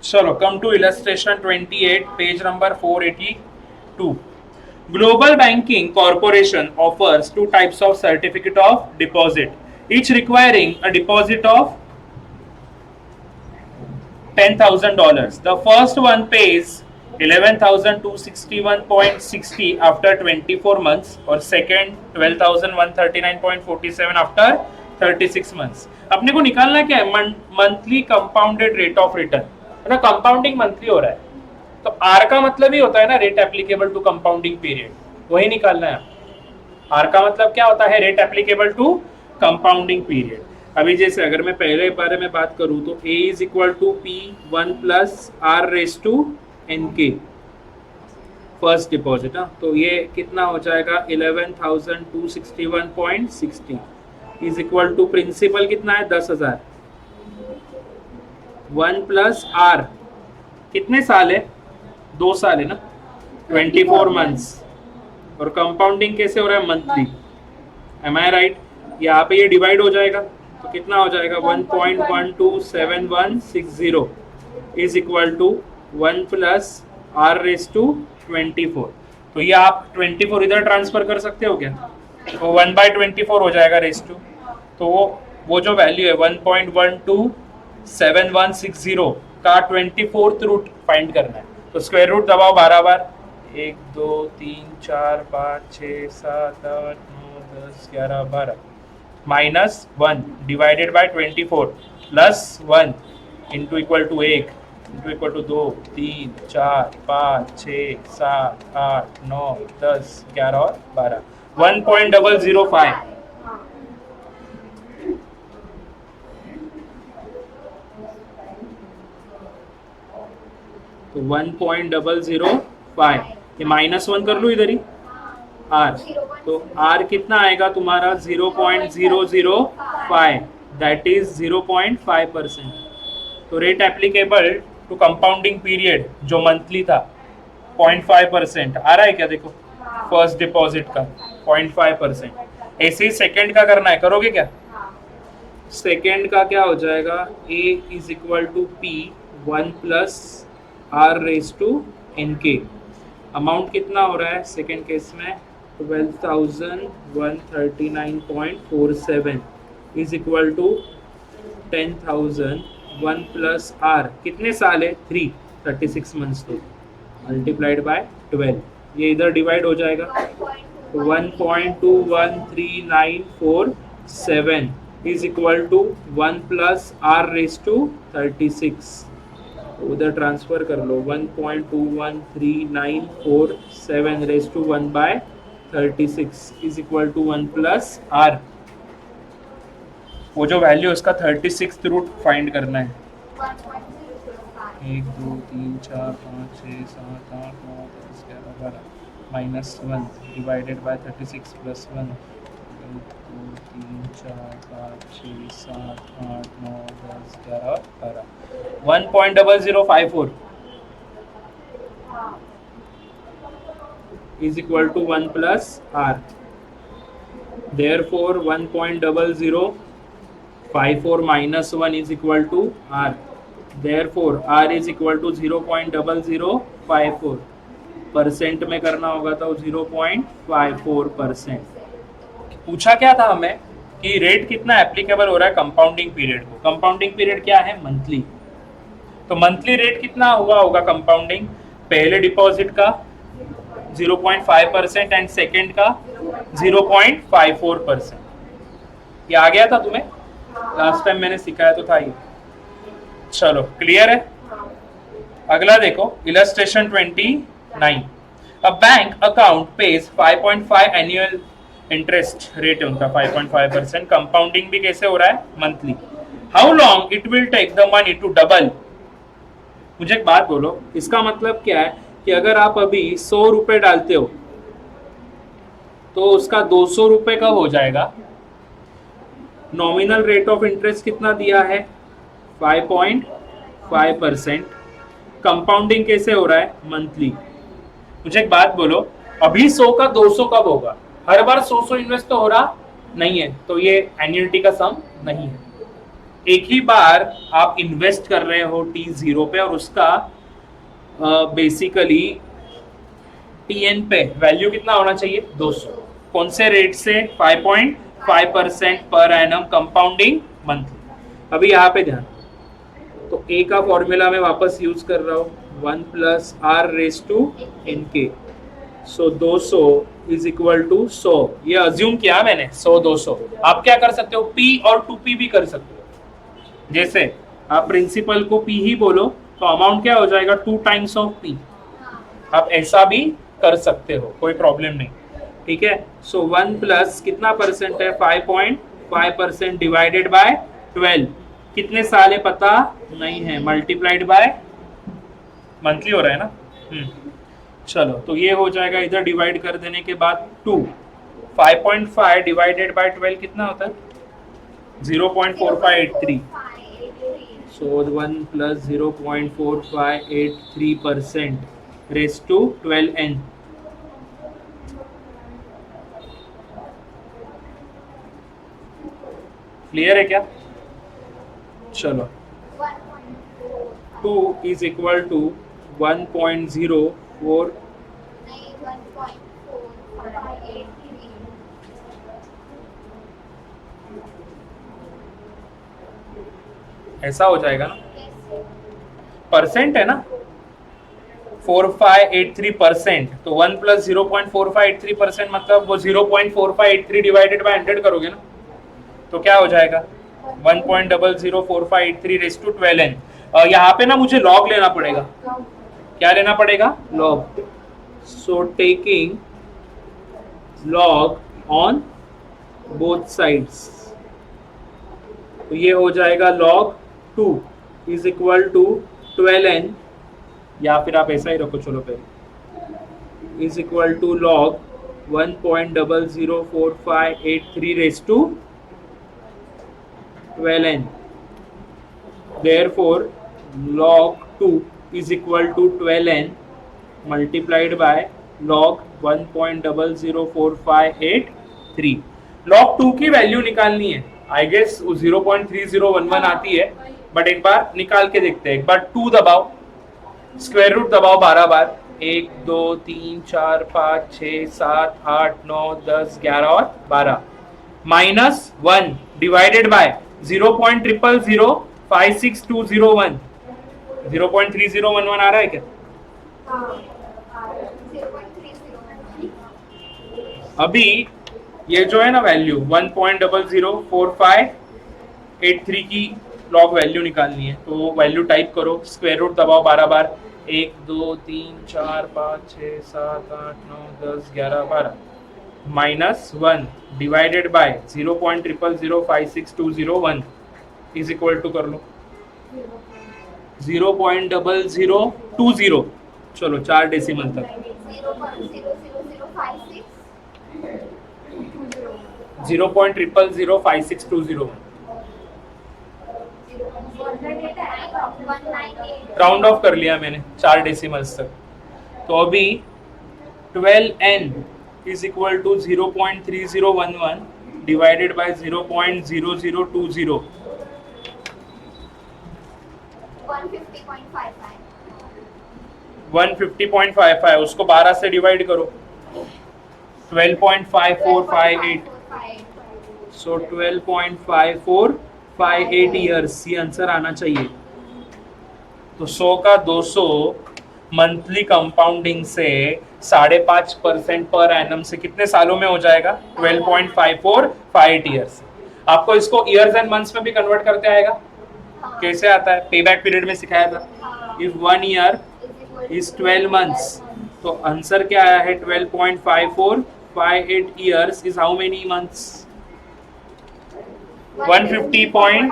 चलो come to illustration 28 page number 482. Global Banking Corporation offers two types of certificate of deposit, each requiring a deposit of $10,000. The first one pays 11,261.60 after 24 months और second 12,139.47 after 36 months. अपने को निकालना क्या है? Monthly compounded rate of return, मतलब compounding monthly हो रहा है तो आर का मतलब ही होता है ना rate applicable to compounding period, वही निकालना है. आर का मतलब क्या होता है? Rate applicable to compounding period. अभी जैसे अगर मैं पहले बारे में बात करूं तो a is equal to P one plus R raise to N K first deposit. तो ये कितना हो जाएगा? 11,261.60 इज इक्वल टू प्रिंसिपल कितना है? 10,000. 1 प्लस आर कितने साल है? 2 साल है ना, 24 मंथ्स. और कंपाउंडिंग कैसे हो रहा है? मंथली. एम आई राइट? यहाँ पे ये डिवाइड हो जाएगा तो कितना हो जाएगा? 1.127160 is equal to 1 plus R raise to 24. तो ये आप 24 इधर ट्रांसफर कर सकते हो क्या? तो 1/24 हो जाएगा रेस टू. तो वो जो वैल्यू है 1.127160 का 24th रूट फाइंड करना है. तो स्क्वायर रूट दबाओ 12 बार. 1 2 3 4 5 6 7 8 9 10 11 12 minus 1 divided by 24 plus 1 into equal to 1 into equal to 2 3 4 5 6 7 8 9 10 11 और 12. 1.005. तो 1.005 ये -1 कर लूँ इधर ही आर. तो आर कितना आएगा तुम्हारा? 0.005 दैट इज 0.5%. तो rate applicable to compounding period जो मंथली था 0.5% आ रहा है क्या? देखो फर्स्ट डिपॉजिट का 0.5%. ऐसे ही सेकेंड का करना है, करोगे क्या? सेकेंड का क्या हो जाएगा? a is equal to P 1 plus R raise to N K. Amount कितना हो रहा है सेकेंड केस में? 12,139.47 is equal to 10,000 1 plus R. कितने साल है? 3 36 मंथ्स. तो मल्टीप्लाइड बाय 12. ये इधर डिवाइड हो जाएगा. 1.21394.7 is equal to 1 plus R raise to 36. उधर ट्रांसफर कर लो. 1.21394.7 raise to 1 by 36 is equal to 1 plus R. वो जो वैल्यू उसका 36th रूट फाइंड करना है. 1 2 3 4 5 6 7 8 9 10 11 12 minus 1 divided bye 36 plus 1 1 2 3 4 5 6 7 8 9 10 11 12 1.0054 is equal to 1 plus r. Therefore 1.0054 minus 1 is equal to r. Therefore r is equal to 0.0054. Percent में करना होगा तो 0.54%. पूछा क्या था हमें कि रेट कितना एप्लीकेबल हो रहा है कंपाउंडिंग पीरियड को. कंपाउंडिंग पीरियड क्या है? मंथली. तो मंथली रेट कितना हुआ होगा कंपाउंडिंग? पहले डिपॉजिट का 0.5% एंड सेकेंड का 0.54%. ये आ गया था तुम्हें? लास्ट टाइम मैंने सिखाया तो था ये. चलो क्लियर है. अगला देखो illustration 29. A bank account page 5.5 annual interest rate है उनका 5.5%. कंपाउंडिंग भी कैसे हो रहा है? Monthly. How long it will take the money to double. मुझे एक बात बोलो, इसका मतलब क्या है कि अगर आप अभी 100 रुपए डालते हो तो उसका 200 रुपए कब हो जाएगा? नॉमिनल रेट ऑफ इंटरेस्ट कितना दिया है? 5.5%. कंपाउंडिंग कैसे हो रहा है? मंथली. मुझे एक बात बोलो, अभी 100 का 200 कब होगा? हर बार 100 इन्वेस्ट तो हो रहा नहीं है, तो ये एन्युअलिटी का सम नहीं है. एक ही बार आप इन्वेस्ट कर रहे हो T0 पे और उसका बेसिकली TN पे वैल्यू कितना होना चाहिए 200। कौन से रेट से 5.5% पर एनम कंपाउंडिंग मंथली। अभी यहाँ पे ध्यान, तो ए का फॉर्मूला मैं वापस यूज कर रहा हूँ 1 plus R raise to N K. So 200 is equal to 100, ये अज्यूम किया मैंने 100 200। आप क्या कर सकते हो, पी और 2p भी कर सकते हो। जैसे आप प्रिंसिपल को p ही बोलो तो अमाउंट क्या हो जाएगा 2 टाइम्स ऑफ p। आप ऐसा भी कर सकते हो, कोई प्रॉब्लम नहीं, ठीक है। सो 1 प्लस कितना परसेंट है 5.5% डिवाइडेड बाय 12, कितने साल है पता नहीं है, मल्टीप्लाइड बाय मंथली हो रहा है ना। चलो तो ये हो जाएगा, इधर डिवाइड कर देने के बाद 2, 5.5 डिवाइडेड बाय 12 कितना होता है 0.4583। So 1 plus 0.4583% raise to 12n। Clear है क्या। चलो 2 इज इक्वल टू 1.04, ऐसा हो जाएगा ना, परसेंट है ना 4583%, तो 1 प्लस 0.4583% मतलब वो 0.4583 डिवाइडेड बाय 100 करोगे ना, तो क्या हो जाएगा 1.004583 रेस टू 12n। यहाँ पे ना मुझे लॉग लेना पड़ेगा, क्या लेना पड़ेगा log. So taking log on both sides, तो ये हो जाएगा log 2 is equal to 12n, या फिर आप ऐसा ही रखो, चलो पहले is equal to log 1.004583 raise to 12n। therefore log 2 is equal to 12n multiplied by log 1.004583। log 2 की वैल्यू निकालनी है, आई गेस 0.3011 आती है, बट एक बार निकाल के देखते हैं। एक बार 2 दबाओ, स्क्वायर रूट दबाओ 12 बार, 1 2 3 4 5 6 7 8 9 10 11 और 12, माइनस 1 डिवाइडेड बाय 0.00056201, 0.3011 आ रहा है क्या। अभी ये जो है ना वैल्यू 1.004583 की लॉग वैल्यू निकालनी है, तो वैल्यू टाइप करो, स्क्वायर रूट दबाओ 12 बार, 1 2 3 4 5 6 7 8 9 10 11 12, minus 1 divided by 0.00056201 is equal to कर लो 0.0020, चलो 4 डेसिमल तक 0.00056201 राउंड ऑफ कर लिया मैंने 4 डेसिमल्स तक। तो अभी 12n is equal to 0.3011 divided by 0.0020, 150.55, उसको 12 से डिवाइड करो 12.5458, सो 12.5458 ईयर्स, ये आंसर आना चाहिए। तो 100 का 200 मंथली कंपाउंडिंग से 5.5% पर एनम से कितने सालों में हो जाएगा 12.545 ईयर्स। आपको इसको ईयर्स एंड मंथ्स में भी कन्वर्ट करते आएगा, कैसे आता है, पे बैक पीरियड में सिखाया था। इफ 1 ईयर इज 12 मंथ्स, तो आंसर क्या आया है 12.5458 years is how many months 150.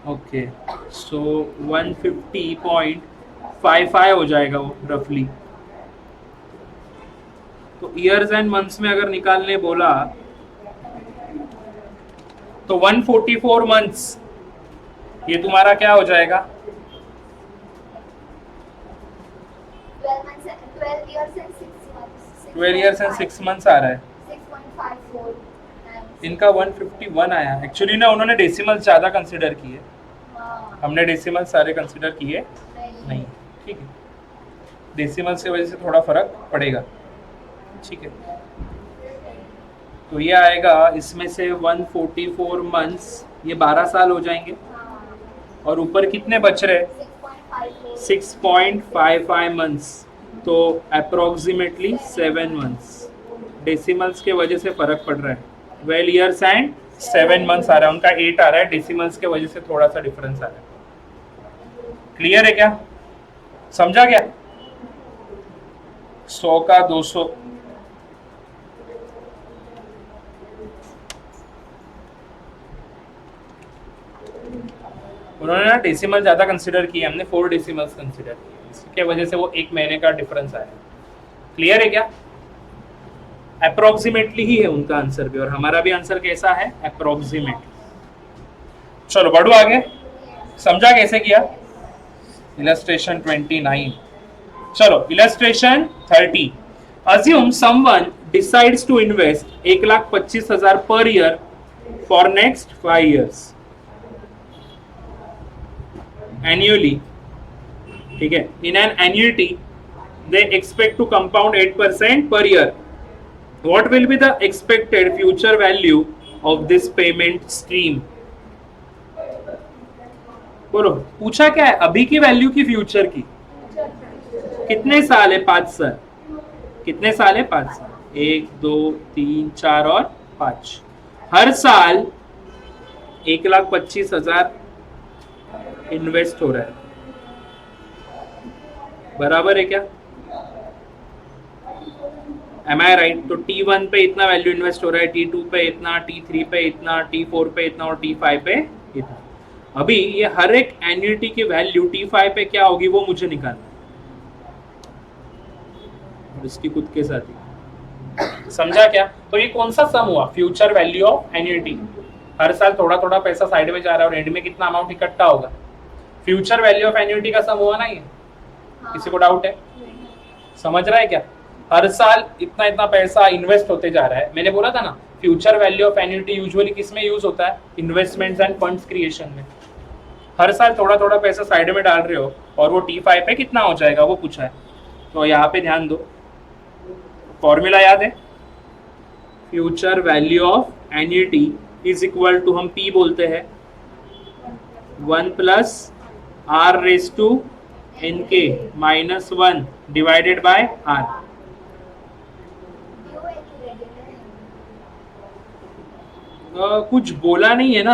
Okay, so 150.55 हो जाएगा वो रफली। तो ईयर्स एंड मंथ्स में अगर निकालने बोला तो 144 मंथ्स, ये तुम्हारा क्या हो जाएगा 12 ईयर्स एंड 6 मंथ्स आ रहा है। इनका 151 आया। एक्चुअली ना उन्होंने डेसिमल ज़्यादा कंसिडर किए, हमने डेसिमल सारे कंसिडर किए नहीं। ठीक है, डेसिमल्स की वजह से थोड़ा फर्क पड़ेगा। ठीक है, तो ये आएगा इसमें से 144 मंथ्स, ये 12 साल हो जाएंगे। और ऊपर कितने बच रहे? 6.55 मंथ्स, तो अप्रोक्सीमेटली 7 मंथ्स। डेसिमल्स के वजह से फर्क पड़ रहा है। 12 ईयर्स एंड 7 मंथ्स आ रहा है, उनका 8 आ रहा है, डेसिमल्स के वजह से थोड़ा सा डिफरेंस आ रहा है। क्लियर है क्या? समझा क्या? 100 का 200। उन्होंने ना डेसिमल ज्यादा कंसिडर किए, हमने 4 डेसिमल्स कंसिडर किए, इसके वजह से वो 1 महीने का डिफरेंस आया। क्लियर है क्या? अप्रोक्सीमेटली ही है उनका आंसर भी, और हमारा भी आंसर कैसा है? अप्रोक्सीमेट। चलो बढ़ो आगे। समझा कैसे किया? इलस्ट्रेशन 29। चलो illustration 30। Assume someone decides to invest 1,25,000 per year for next 5 years annually. ठीक है, in an annuity they expect to compound 8% per year. What will be the expected future value of this payment stream? बोलो, पूछा क्या है? अभी की value की future की? कितने साल है? 5 साल। कितने साल है? 5 साल। 1 2 3 4 और 5। हर साल 1,25,000 इन्वेस्ट हो रहा है, बराबर है क्या? एम आई राइट? तो T1 पे इतना वैल्यू इन्वेस्ट हो रहा है, T2 पे इतना, T3 पे इतना, T4 पे इतना और T5 पे इतना। अभी ये हर एक एन्युटी की वैल्यू T5 पे क्या होगी वो मुझे निकालना है, और इसकी खुद के साथ ही। समझा क्या? तो ये कौन सा सम हुआ? Future value of annuity. हर साल थोड़ा थोड़ा पैसा साइड में जा रहा है और एंड में कितना अमाउंट इकट्ठा होगा? फ्यूचर वैल्यू ऑफ एन्युटी का सम हुआ ना ये। किसी को डाउट है? समझ रहा है क्या? हर साल इतना इतना पैसा इन्वेस्ट होते जा रहा है। मैंने बोला था ना, future value of annuity usually किस में यूज होता है? इन्वेस्टमेंट्स एंड फंड्स क्रिएशन में। हर साल थोड़ा थोड़ा पैसा साइड में डाल रहे हो, और वो T5 पे कितना हो जाएगा वो पूछा है। तो यहाँ पे ध्यान दो, फॉर्मूला याद है? Future value of annuity is equal to, हम P बोलते हैं, 1 + R⁻n k - 1 divided by R। कुछ बोला नहीं है ना,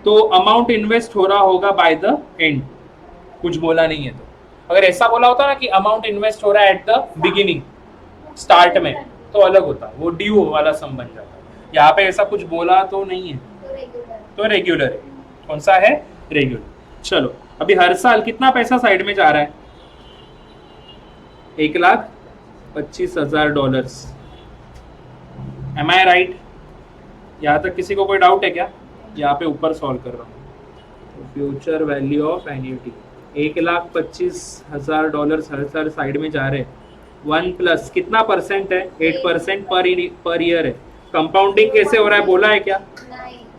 तो अमाउंट इन्वेस्ट हो रहा होगा बाय द एंड। कुछ बोला नहीं है, तो अगर ऐसा बोला होता ना कि अमाउंट इन्वेस्ट हो रहा है एट द बिगिनिंग, स्टार्ट में, तो अलग होता, वो ड्यू वाला सम बन जाता। यहाँ पे ऐसा कुछ बोला तो नहीं है, तो रेगुलर है। कौन सा है? रेगुलर। चलो अभी हर साल कितना पैसा साइड में जा रहा है? $1,25,000। एम आई राइट? यहाँ तक किसी को कोई डाउट है क्या? यहाँ पे ऊपर सॉल्व कर रहा हूँ। फ्यूचर वैल्यू ऑफ एन्युटी, $1,25,000 हर साल साइड में जा रहे हैं। 1 + कितना परसेंट है? 8% पर ईयर है। कंपाउंडिंग कैसे हो रहा है बोला है क्या?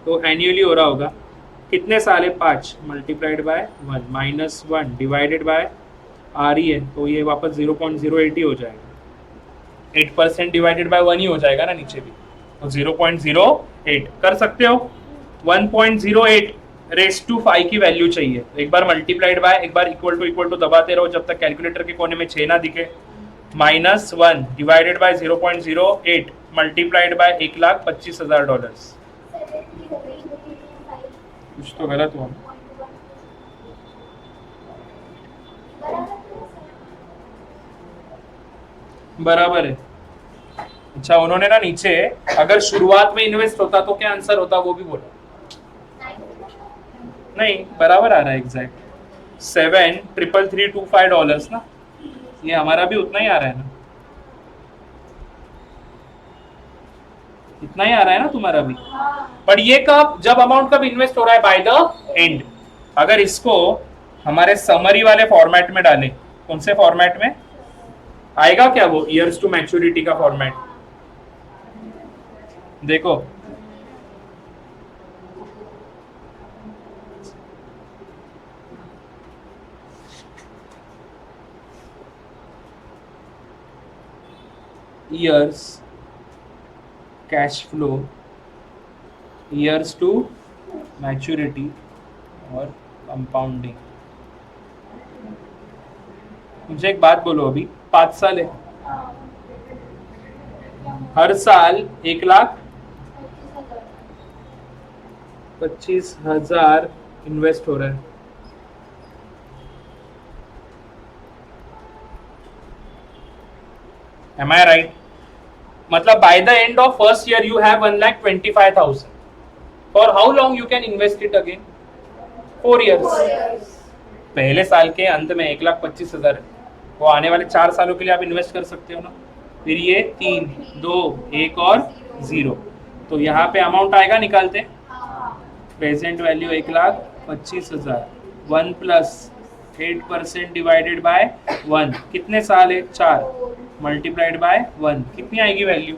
तो एन्युअली हो रहा होगा। कितने साल है? 5 multiplied by 1 - 1 divided by R ही है, तो ये वापस 0.08 ही हो जाएगा। 8% डिवाइडेड बाय 1 ही हो जाएगा ना नीचे भी, तो 0.08 कर सकते हो। 1.08⁵ की वैल्यू चाहिए। एक बार मल्टीप्लाइड बाय, एक बार इक्वल टू दबाते रहो जब तक कैलकुलेटर के कोने में 6 ना दिखे। -1 डिवाइडेड बाय 0.08 मल्टीप्लाइड बाय $1,25,000। कुछ तो गलत हुआ। बराबर है। अच्छा, उन्होंने ना नीचे अगर शुरुआत में इन्वेस्ट होता तो क्या आंसर होता वो भी बोला। नहीं, बराबर आ रहा है एग्जैक्ट। $7,33325 ना, ये हमारा भी उतना ही आ रहा है ना, इतना ही आ रहा है ना तुम्हारा भी। पर ये कब? जब अमाउंट कब इन्वेस्ट हो रहा है? By the end. अगर इसको हमारे समरी वाले फॉर्मेट में डालें, कौन से फॉर्मेट में आएगा क्या? वो ईयर्स टू मैच्योरिटी का फॉर्मेट। देखो years cash flow years to maturity और कंपाउंडिंग। मुझे एक बात बोलो, अभी 5 साल है, हर साल 1,25,000 इन्वेस्ट हो रहा है। Am I right? मतलब by the end of first year you have 1,25,000. For how long you can invest it again? 4 years. पहले साल के अंत में 1,25,000 है, वो आने वाले 4 सालों के लिए आप इन्वेस्ट कर सकते हो ना। फिर ये 3, 2, 1 और 0, तो यहाँ पे अमाउंट आएगा, निकालते। Present value 1,25,000, 1 plus 8% divided by 1, कितने साल है? 4, मल्टीप्लाइड बाय 1, कितनी आएगी वैल्यू?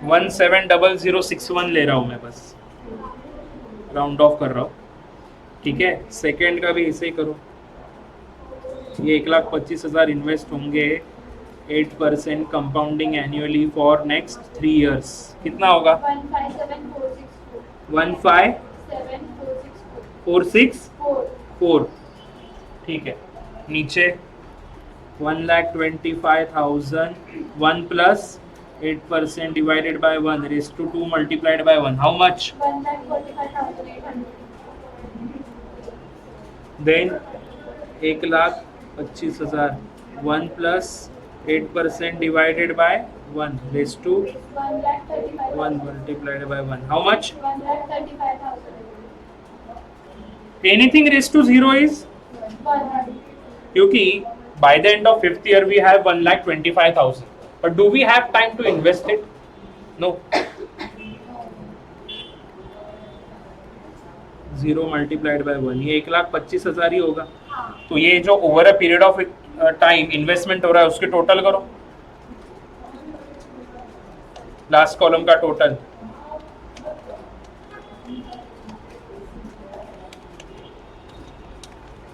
170061 ले रहा हूँ मैं, बस राउंड ऑफ कर रहा हूँ, ठीक है। सेकेंड का भी ऐसे ही करो, ये 1,25,000 इन्वेस्ट होंगे, 8% compounding annually for next 3 years, कितना होगा? 1,57,464, ठीक है। नीचे 1,25,000, 1 plus 8% divided by 1 raise to 2 multiplied by 1, how much? 1,45,800। Then 1,25,000, 1 plus 8% divided by 1 raised to 1 multiplied by 1, how much? 1,35,000. Anything raised to 0 is 100, क्योंकि by the end of 5th year we have 1,25,000, but do we have time to invest it? No. 0 multiplied by 1, ये 1,25,000 ही होगा। तो ये जो over a period of time investment हो रहा है उसके टोटल करो, लास्ट कॉलम का टोटल।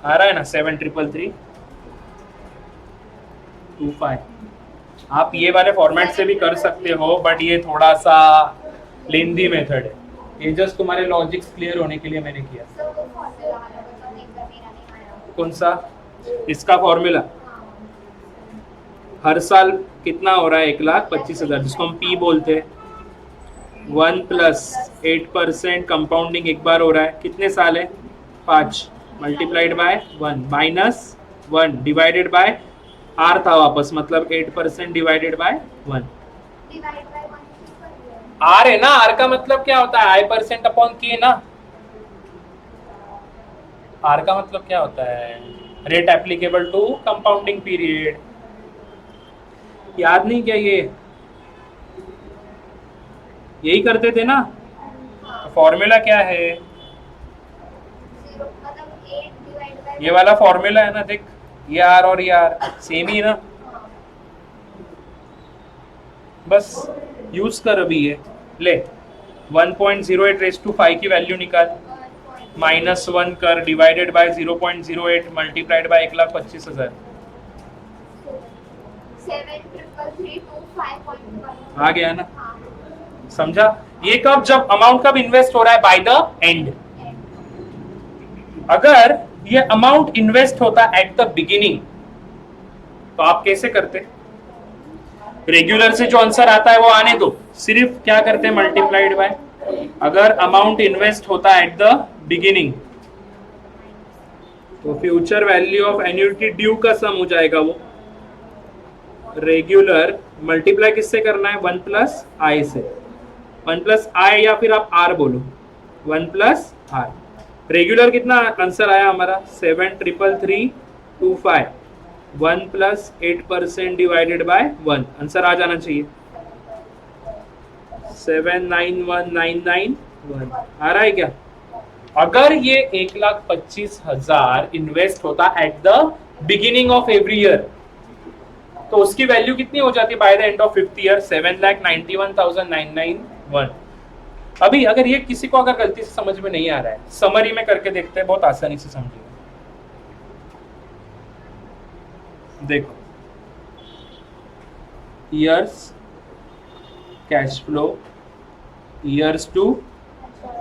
आ रहा है ना? 7,333,25। आप ये वाले फॉर्मेट से भी कर सकते हो, बट ये थोड़ा सा लेंदी मेथड है, ये जस्ट तुम्हारे लॉजिक्स क्लियर होने के लिए मैंने किया। कौन सा? इसका फॉर्मूला हर साल कितना हो रहा है? 1,25,000, जिसको हम P बोलते हैं। 1 प्लस 8% कंपाउंडिंग एक बार हो रहा है, कितने साल है? 5 multiplied by 1 minus 1 divided by R था वापस, मतलब 8% डिवाइडेड बाय 1। R है ना, R का मतलब क्या होता है? I% अपॉन K ना। R का मतलब क्या होता है? Rate applicable to compounding period. याद नहीं क्या? ये यही करते थे ना। फॉर्मूला क्या है? ये वाला फॉर्मूला है ना, देख, ये R और ये R सेम ही ना, बस यूज कर अभी ये। ले 1.08 रेज़ टू 5 की वैल्यू निकाल, -1 कर डिवाइडेड बाय 0.08 मल्टीप्लाइड बाय 1,25,000। 7,333,25.1 आ गया ना? समझा? ये कब? जब अमाउंट कब इन्वेस्ट हो रहा है? By the end. अगर ये अमाउंट इन्वेस्ट होता एट द बिगिनिंग तो आप कैसे करते? रेगुलर से जो आंसर आता है वो आने दो, सिर्फ क्या करते हैं? Multiplied by. अगर अमाउंट इन्वेस्ट होता एट द बिगिनिंग तो future value of annuity due का सम हो जाएगा वो। रेगुलर मल्टीप्लाई किससे करना है? 1 प्लस आई से। 1 प्लस आई या फिर आप आर बोलो, 1 प्लस आर। रेगुलर कितना आंसर आया हमारा? 7,333,25। 1 प्लस 8% डिवाइडेड बाय 1, आंसर आ जाना चाहिए 7,91,991। आ रहा है क्या? अगर ये 1,25,000 इन्वेस्ट होता at the beginning of every year तो उसकी वैल्यू कितनी हो जाती है by the end of 5th year? 7,91,991। अभी अगर ये किसी को अगर गलती से समझ में नहीं आ रहा है, समरी में करके देखते हैं, बहुत आसानी से समझिए। देखो, years cash flow, years to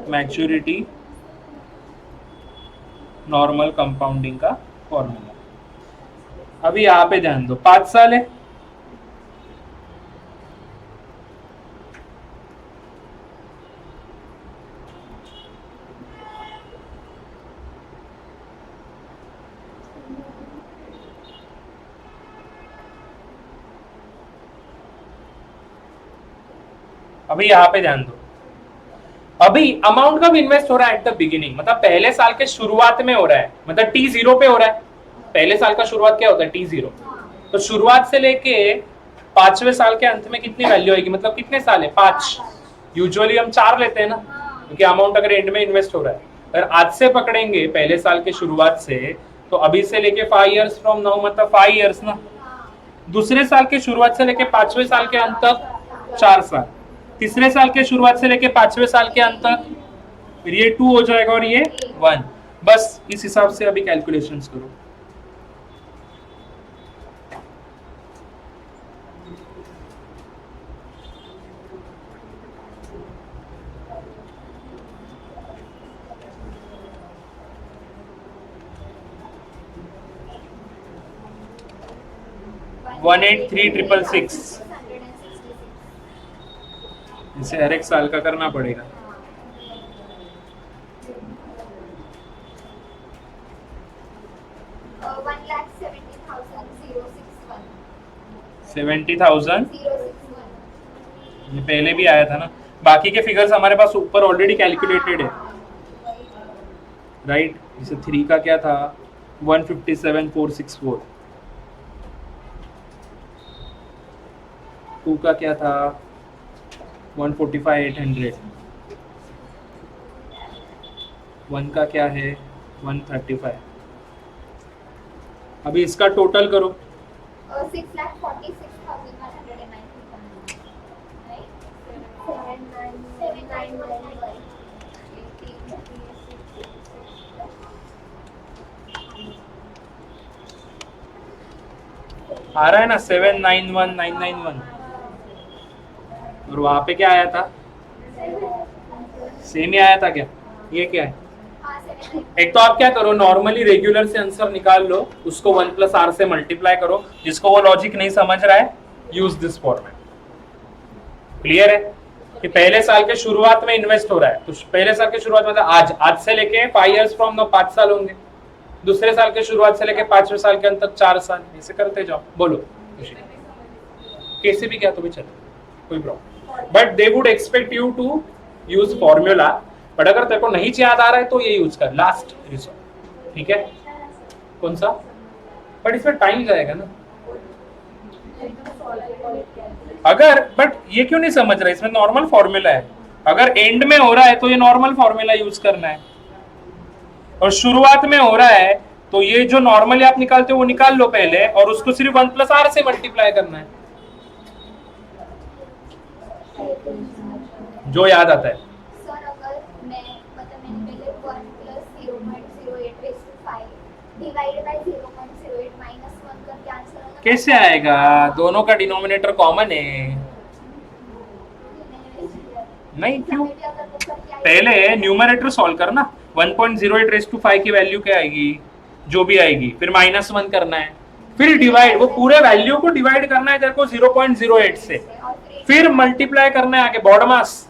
maturity, normal compounding का फॉर्मूला। अभी यहाँ पे ध्यान दो, 5 साल है, अभी यहाँ पे ध्यान दो। अभी अमाउंट कब इन्वेस्ट हो रहा है? एट द बिगिनिंग, मतलब पहले साल के शुरुआत में हो रहा है, मतलब T0 पे हो रहा है। पहले साल का शुरुआत क्या होता है? T0। तो शुरुआत से लेके 5वें साल के अंत में कितनी वैल्यू आएगी? मतलब कितने साल है? 5। यूजुअली हम 4 लेते हैं ना, क्योंकि अमाउंट अगर एंड में इन्वेस्ट हो रहा है। अगर आज से पकड़ेंगे पहले साल के शुरुआत से, तो अभी से लेके 5 इयर्स फ्रॉम नाउ, मतलब 5 इयर्स ना। दूसरे साल के शुरुआत से लेके 5वें साल के अंत तक 4 साल। तीसरे साल के शुरुआत से लेके 5वें साल के अंत तक, फिर ये 2 हो जाएगा और ये 1। बस इस हिसाब से अभी कैलकुलेशंस करो। वन 183,666। इसे हर एक साल का करना पड़ेगा। $70,000 ये पहले भी आया था ना। बाकी के फिगर्स हमारे पास ऊपर ऑलरेडी कैलकुलेटेड है, राइट। इसे 3 का क्या था? 157,464। 2 का क्या था? 145,800। 1 का क्या है? 135। अभी इसका टोटल करो। 6,40,991। आ रहा है ना 791,991। और वहां पे क्या आया था? सेम ही आया था क्या? ये क्या है? एक तो आप क्या करो, नॉर्मली रेगुलर से आंसर निकाल लो, उसको 1 + r से मल्टीप्लाई करो। जिसको वो लॉजिक नहीं समझ रहा है, यूज दिस फॉर्मेट। क्लियर है कि पहले साल के शुरुआत में इन्वेस्ट हो रहा है, तो पहले साल के शुरुआत मतलब आज से लेके 5 इयर्स फ्रॉम नाउ 5 साल होंगे। दूसरे साल के शुरुआत से लेके 5वें साल के अंत तक 4 साल। ऐसे करते जाओ। बोलो कैसे भी क्या तो भी चलो, कोई problem. But they would expect you to use formula. But अगर तेरे को नहीं याद आ रहा है तो ये यूज कर, लास्ट रिसोर्ट। ठीक है? कौन सा? बट इसमें टाइम जाएगा ना। अगर बट ये क्यों नहीं समझ रहा? इसमें नॉर्मल फॉर्मूला है। अगर एंड में हो रहा है तो ये नॉर्मल फॉर्मूला यूज करना है, और शुरुआत में हो रहा है तो ये जो नॉर्मली आप निकालते हो वो निकाल लो पहले, और उसको सिर्फ 1 + r से मल्टीप्लाई करना है, जो याद आता है। सर अगर मैं मतलब मैंने पहले 1 + 0.08 डिवाइडेड बाय 0.08 माइनस 1 करके आंसर आएगा। कैसे आएगा? दोनों का डिनोमिनेटर कॉमन है। नहीं क्यों? पहले न्यूमरेटर सॉल्व करना। 1.08 की वैल्यू क्या आएगी? जो भी आएगी, फिर -1 करना है, फिर डिवाइड, वो पूरे वैल्यू को डिवाइड करना है तेरे को 0.08 से, फिर मल्टीप्लाई करना है आगे बॉडमास।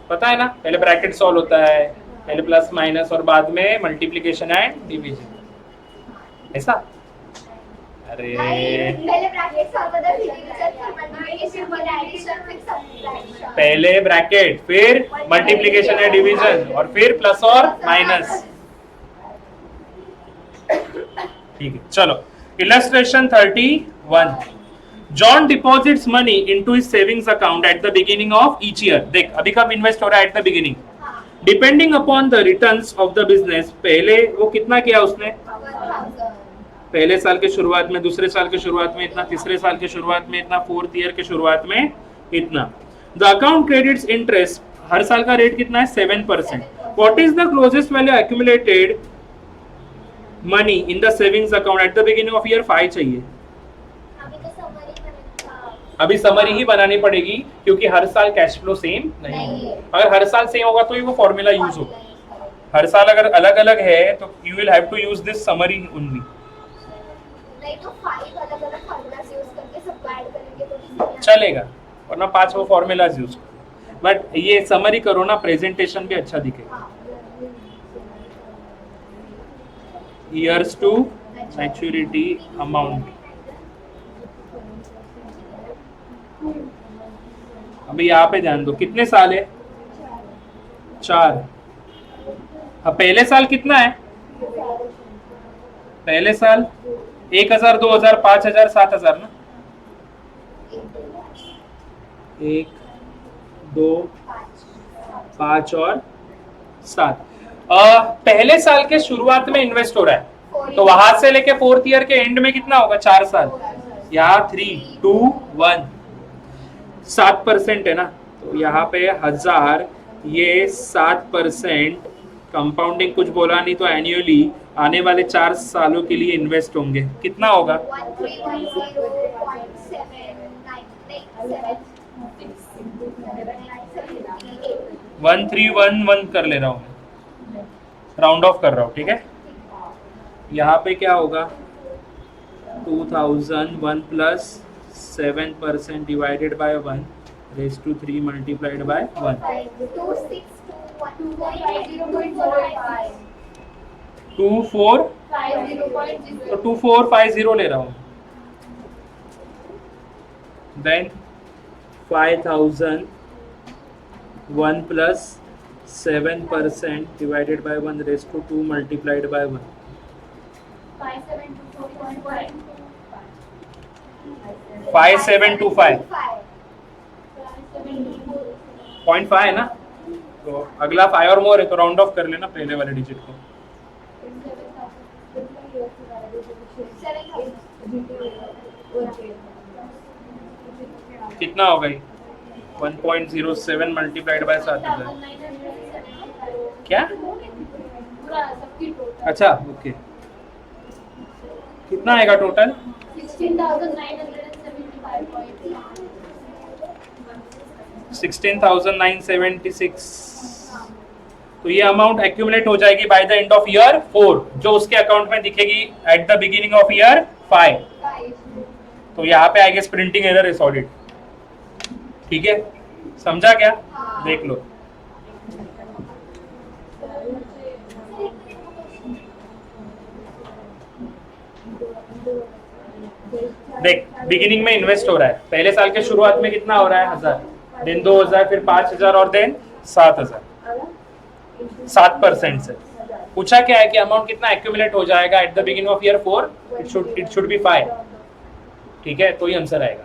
पता है ना? पहले ब्रैकेट सॉल्व होता है, पहले प्लस माइनस और बाद में मल्टीप्लिकेशन एंड डिवीजन। ऐसा? अरे पहले ब्रैकेट सॉल्व होता है, फिर डिवीजन, फिर मल्टीप्लिकेशन, फिर एडिशन, फिर सब्ट्रैक्शन। पहले ब्रैकेट, फिर मल्टीप्लिकेशन एंड डिवीजन, और फिर प्लस और माइनस। ठीक है, चलो। Illustration 31। John deposits money into his savings account at the beginning of each year. देख अभी कब इन्वेस्ट हो रहा है? At the beginning. Depending upon the returns of the business, पहले वो कितना किया उसने? 1000। पहले साल के शुरुआत में, दूसरे साल के शुरुआत में इतना, तीसरे साल के शुरुआत में इतना, 4th ईयर के शुरुआत में इतना। द अकाउंट क्रेडिट्स इंटरेस्ट, हर साल का रेट कितना है 7%. What is the closest value accumulated money in the savings account at the beginning of year 5 चाहिए. अभी तो समरी बना. अभी समरी ही बनानी पड़ेगी क्योंकि हर साल कैश फ्लो सेम नहीं नहीं है. है. अगर हर साल सेम होगा तो ही वो फॉर्मूला यूज होगा. हर साल अगर अलग अलग है तो you will have to use this summary only. नहीं तो 5 अलग अलग फॉर्मूलास यूज करके सब ऐड करेंगे तो भी चलेगा, वरना 5 वो फॉर्मूलाज यूज करो. बट ये समरी करो ना, प्रेजेंटेशन भी अच्छा दिखेगा. हाँ. Years to maturity amount. अभी यहाँ पे ध्यान दो, कितने साल है 4. अब पहले साल कितना है, पहले साल 1000 2000 5000 7000 ना. 1 2 5 और 7. पहले साल के शुरुआत में इन्वेस्ट हो रहा है तो वहां से लेके 4th ईयर के एंड में कितना होगा 4 साल. यहाँ 3 2 1 7% है ना, तो यहाँ पे 1000 ये 7% कंपाउंडिंग कुछ बोला नहीं तो एनुअली आने वाले 4 सालों के लिए इन्वेस्ट होंगे. कितना होगा 1311 कर ले रहा हूँ मैं, राउंड ऑफ कर रहा हूँ. ठीक है, यहाँ पे क्या होगा 2001 plus 7% divided by 1 raise to 3 multiplied by 1. 24 तो 2450 ले रहा हूँ. Then 5001 plus 7% divided by 1 raise to 2 multiplied by 1. 5725 0.5 है ना, तो अगला 5 और मोर है तो राउंड ऑफ कर लेना पहले वाले डिजिट को. कितना होगा ये 1.07 मल्टीप्लाइड बाय 7000. क्या, अच्छा ओके. कितना आएगा टोटल 16,976. तो ये अमाउंट एक्यूमुलेट हो जाएगी by the end of year 4 जो उसके अकाउंट में दिखेगी at the beginning of year 5. तो यहाँ पे आएगी प्रिंटिंग एरर इज ऑडिट. ठीक है, समझा क्या, देख लो. देख बिगिनिंग में इन्वेस्ट हो रहा है, पहले साल के शुरुआत में कितना हो रहा है 1000, देन 2000 फिर 5000 और देन 7000. 7% से पूछा क्या है कि अमाउंट कितना एक्यूमुलेट हो जाएगा at the beginning of year 4. It should be 5. ठीक है, तो ही आंसर आएगा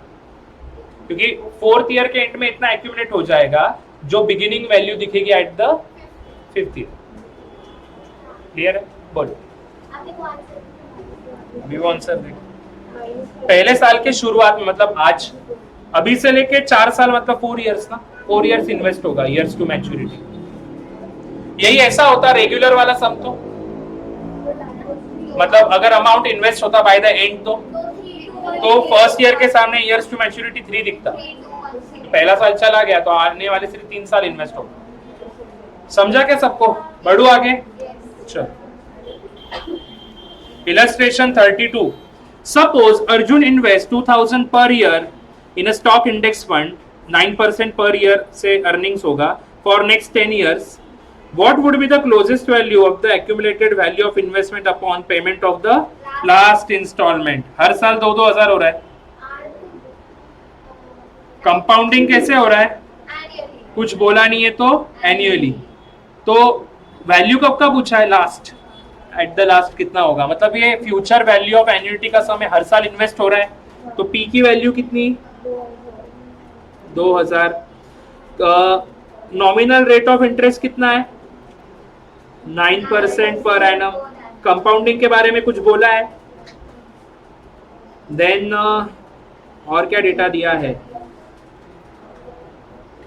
क्योंकि 4th ईयर के एंड में इतना एक्यूमुलेट हो जाएगा जो बिगिनिंग वैल्यू दिखेगी at the 5th year. Clear है, बोलो. अभी वो आंसर देख, पहले साल के शुरुआत में मतलब आज, अभी से लेके 4 साल मतलब 4 इयर्स ना, 4 इयर्स इन्वेस्ट होगा इयर्स टू मैच्योरिटी. यही ऐसा होता रेगुलर वाला सम तो मतलब अगर अमाउंट इन्वेस्ट होता बाय द एंड तो फर्स्ट ईयर के सामने इयर्स टू मैच्योरिटी 3 दिखता. पहला साल चला गया तो आने वाले सिर्फ 3 साल इन्वेस्ट होगा. समझा क्या सबको, बढ़ू आगे. चलो illustration 32. Suppose Arjun invests 2000 per year in a stock index fund, 9% per year से earnings होगा for next 10 years. What would be the closest value of the accumulated value of investment upon payment of the last installment? हर साल 2-2000 हो रहा है. Compounding कैसे हो रहा है, कुछ बोला नहीं है तो एनुअली. तो वैल्यू कब का पूछा है, लास्ट. एट द लास्ट कितना होगा, मतलब ये फ्यूचर वैल्यू ऑफ एन्युइटी का सम है, हर साल इन्वेस्ट हो रहा है. तो पी की वैल्यू कितनी 2000. नॉमिनल रेट ऑफ इंटरेस्ट कितना है 9% पर एनम. कंपाउंडिंग के बारे में कुछ बोला है. देन और क्या डेटा दिया है,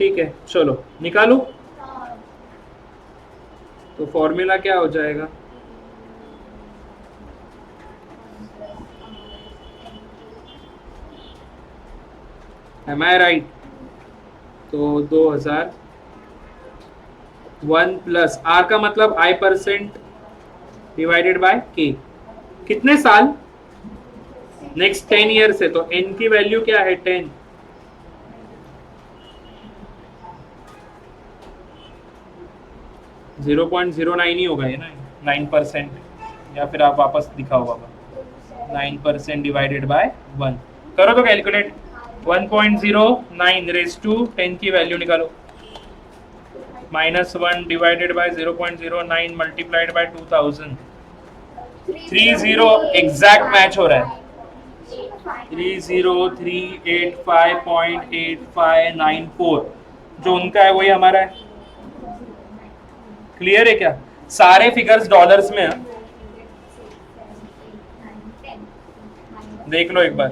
ठीक है, चलो निकालू। हाँ, तो फॉर्मूला क्या हो जाएगा? एम आई राइट? तो 2001 प्लस आर का मतलब आई परसेंट डिवाइडेड बाय के, कितने साल? नेक्स्ट 10 ईयर से, तो एन की वैल्यू क्या है? 10। 0.09 ही होगा ये ना, 9%, या फिर आप वापस दिखाओ बाबा। 9% डिवाइडेड बाय 1, करो तो कैलकुलेट। 1.09 रेज टू 10 की वैल्यू निकालो, -1 divided bye 0.09 multiplied by 2000। 30 exact match हो रहा है। 30,385.8594 जो उनका है वही हमारा है। क्लियर है क्या? सारे फिगर्स डॉलर्स में है, देख लो एक बार।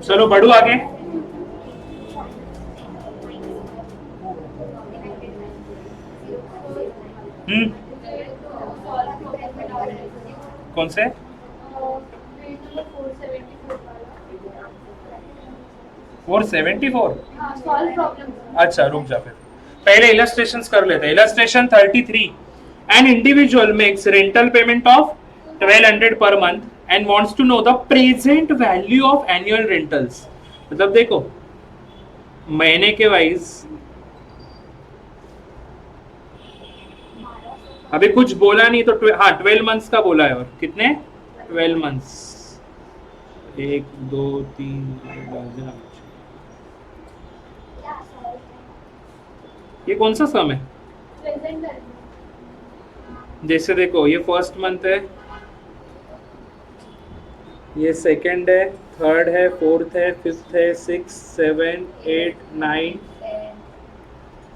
चलो बढ़ू आगे। कौन से? 474? अच्छा रुक जा, फिर पहले इलस्ट्रेशंस कर लेते हैं। Illustration 33, an individual makes rental payment of 1200 per month and wants to know the present value of annual rentals। मतलब देखो महीने के वाइज अभी कुछ बोला नहीं तो हाँ 12 मंथ्स का बोला है। और कितने? 12 मंथ्स, 1 2 3। ये कौन सा सम है? जैसे देखो ये फर्स्ट मंथ है, ये सेकंड है, थर्ड है, फोर्थ है, फिफ्थ है, 6 7 8 9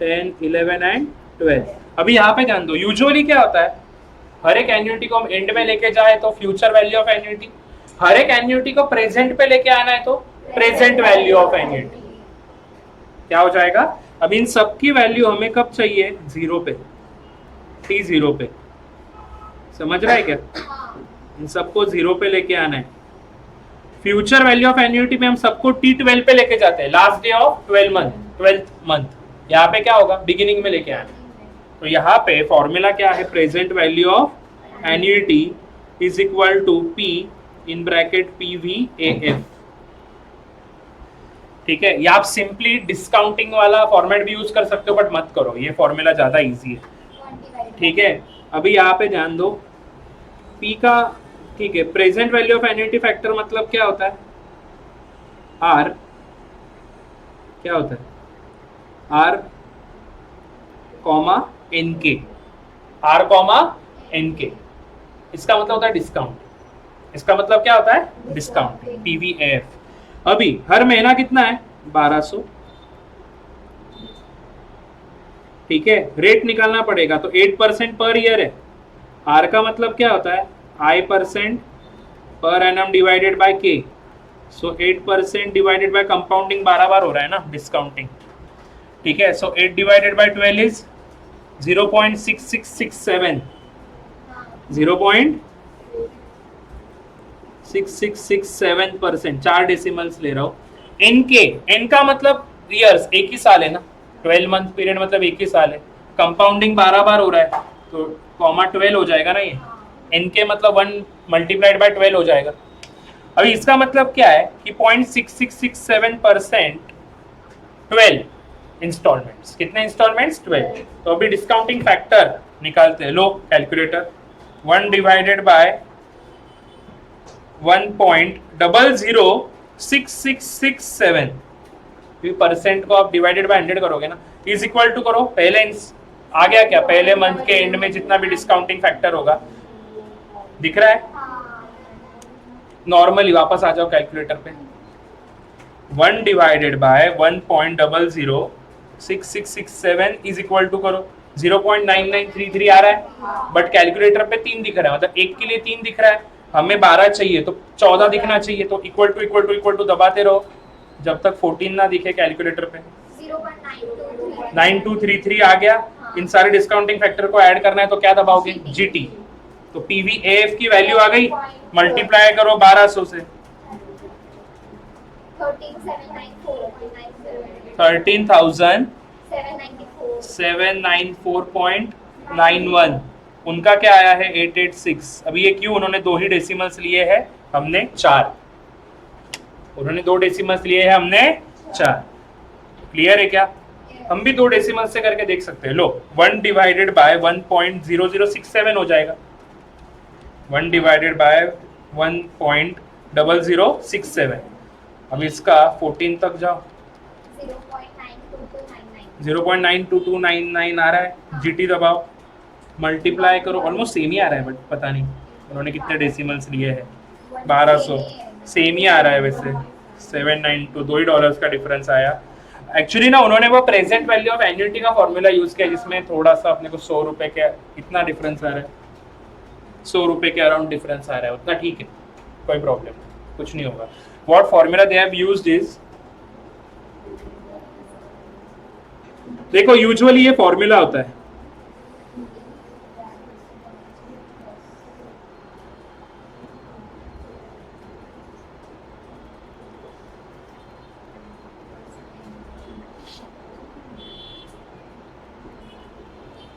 10 11 एंड 12। अभी यहाँ पे ध्यान दो, यूजुअली क्या होता है, हर एक एन्युटी को हम एंड में लेके जाए तो फ्यूचर वैल्यू ऑफ एन्युटी, हर एक एन्युटी को प्रेजेंट पे लेके आना है तो प्रेजेंट वैल्यू ऑफ एन्युटी क्या हो जाएगा? अब इन सब की वैल्यू हमें कब चाहिए? 0 पे, T0 पे। समझ रहा है क्या? इन सबको 0 पे लेके आना है। फ्यूचर वैल्यू ऑफ एन्युटी में हम सबको T12 पे लेके जाते हैं, last day of 12th month. यहाँ पे क्या होगा? बिगिनिंग में लेके आना। तो यहाँ पे फॉर्मूला क्या है? Present value of annuity is equal to P इन ब्रैकेट PVAF। ठीक है, या आप सिंपली डिस्काउंटिंग वाला फॉर्मेट भी यूज कर सकते हो, बट मत करो, ये फॉर्मूला ज्यादा इजी है। ठीक है, अभी यहाँ पे ध्यान दो, P का, ठीक है, present value of annuity factor मतलब क्या होता है? R क्या होता है? R comma NK, R comma NK, इसका मतलब होता है डिस्काउंट। इसका मतलब क्या होता है? Discount, PVAF। अभी हर महीना कितना है? 1200। ठीक है, रेट निकालना पड़ेगा तो 8% पर ईयर है। R का मतलब क्या होता है? I% per annum divided by K। So 8% divided bye compounding 12 बार हो रहा है ना, डिस्काउंटिंग। ठीक है, सो 8 डिवाइडेड बाय 12 इज 0.6667, 0.6667%, 4 डेसिमल्स ले रहा हूँ। एन का मतलब ईयर्स, एक ही साल है ना, 12 मंथ पीरियड मतलब एक ही साल है। कंपाउंडिंग 12 बार हो रहा है तो कॉमा 12 हो जाएगा ना ये, एन के मतलब 1 मल्टीप्लाइड बाय 12 हो जाएगा। अभी इसका मतलब क्या है कि 0.6667% 12 इंस्टॉलमेंट्स, कितने इंस्टॉलमेंट्स 12। तो अभी डिस्काउंटिंग फैक्टर निकालते हैं, लो कैलकुलेटर, 1 डिवाइडेड बाय 1.006667, परसेंट को आप डिवाइडेड बाय 100 करोगे ना, इज इक्वल टू करो पहले आ गया क्या, पहले मंथ के एंड में जितना भी डिस्काउंटिंग फैक्टर होगा, दिख रहा है। नॉर्मली वापस आ जाओ कैलकुलेटर पे, 1 divided by 1.006667 is equal to करो 0.9933 आ रहा है, बट कैलकुलेटर पे 3 दिख रहा है, मतलब एक के लिए 3 दिख रहा है, हमें 12 चाहिए तो 14 दिखना चाहिए, तो equal to equal to equal to दबाते रहो जब तक 14 ना दिखे कैलकुलेटर पे। 0.9233 आ गया। इन सारे डिस्काउंटिंग फैक्टर को ऐड करना है तो क्या दबाओगे, जीटी। तो पीवीएएफ की वैल्यू आ गई, मल्टीप्लाई करो 1200 से, 13,794.91। उनका क्या आया है 886। अभी ये क्यों, उन्होंने 2 ही डेसिमल्स लिए हैं, हमने 4, उन्होंने 2 डेसिमल्स लिए हैं, हमने 4। क्लियर है क्या, हम भी 2 डेसिमल्स से करके देख सकते हैं। लो 1 डिवाइडेड बाय 1.0067 हो जाएगा, 1 डिवाइडेड बाय 1.0067। अब इसका 14 तक जाओ, 0.92299 आ रहा है, जीटी दबाओ, मल्टीप्लाई करो, ऑलमोस्ट सेम ही आ रहा है, बट पता नहीं उन्होंने कितने डेसिमल्स लिए हैं, 1200 सेम ही आ रहा है वैसे, 792, $2 का डिफरेंस आया। एक्चुअली ना उन्होंने वो प्रेजेंट वैल्यू ऑफ एन्युटी का फॉर्मूला यूज किया, जिसमें थोड़ा सा अपने को 100 रुपए के इतना डिफरेंस आ रहा है, 100 रुपए के अराउंड डिफरेंस आ रहा है, उतना ठीक है, कोई प्रॉब्लम नहीं, कुछ नहीं होगा। What formula they have used is, देखो यूजुअली ये फॉर्मूला होता है,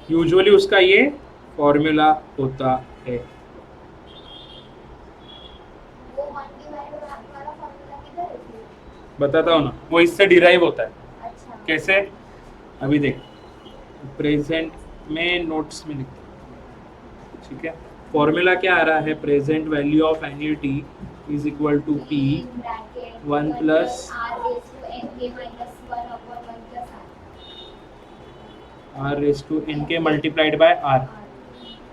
यूजुअली उसका ये फॉर्मूला होता है। बताता हूँ ना, वो इससे डिराइव होता है। अच्छा। कैसे, अभी देख, प्रेजेंट में नोट्स में लिख, ठीक है, फॉर्मूला क्या आ रहा है, present value of annuity is equal to P 1 plus R raise to N K multiplied by R,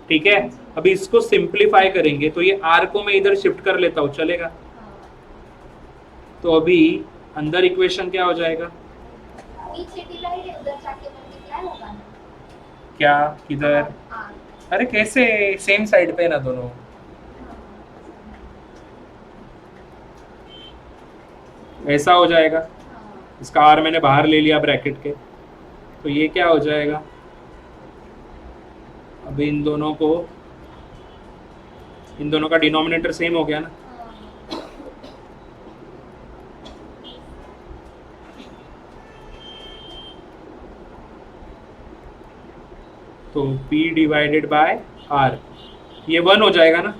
ठीक है। अभी इसको सिंप्लीफाई करेंगे तो ये आर को मैं इधर शिफ्ट कर लेता हूँ, चलेगा। तो अभी अंदर इक्वेशन क्या हो जाएगा, क्या किधर, अरे कैसे, सेम साइड पे ना दोनों, ऐसा हो जाएगा। इसका आर मैंने बाहर ले लिया ब्रैकेट के, तो ये क्या हो जाएगा, अभी इन दोनों का डिनोमिनेटर सेम हो गया ना, तो P डिवाइडेड बाय R, ये 1 हो जाएगा ना,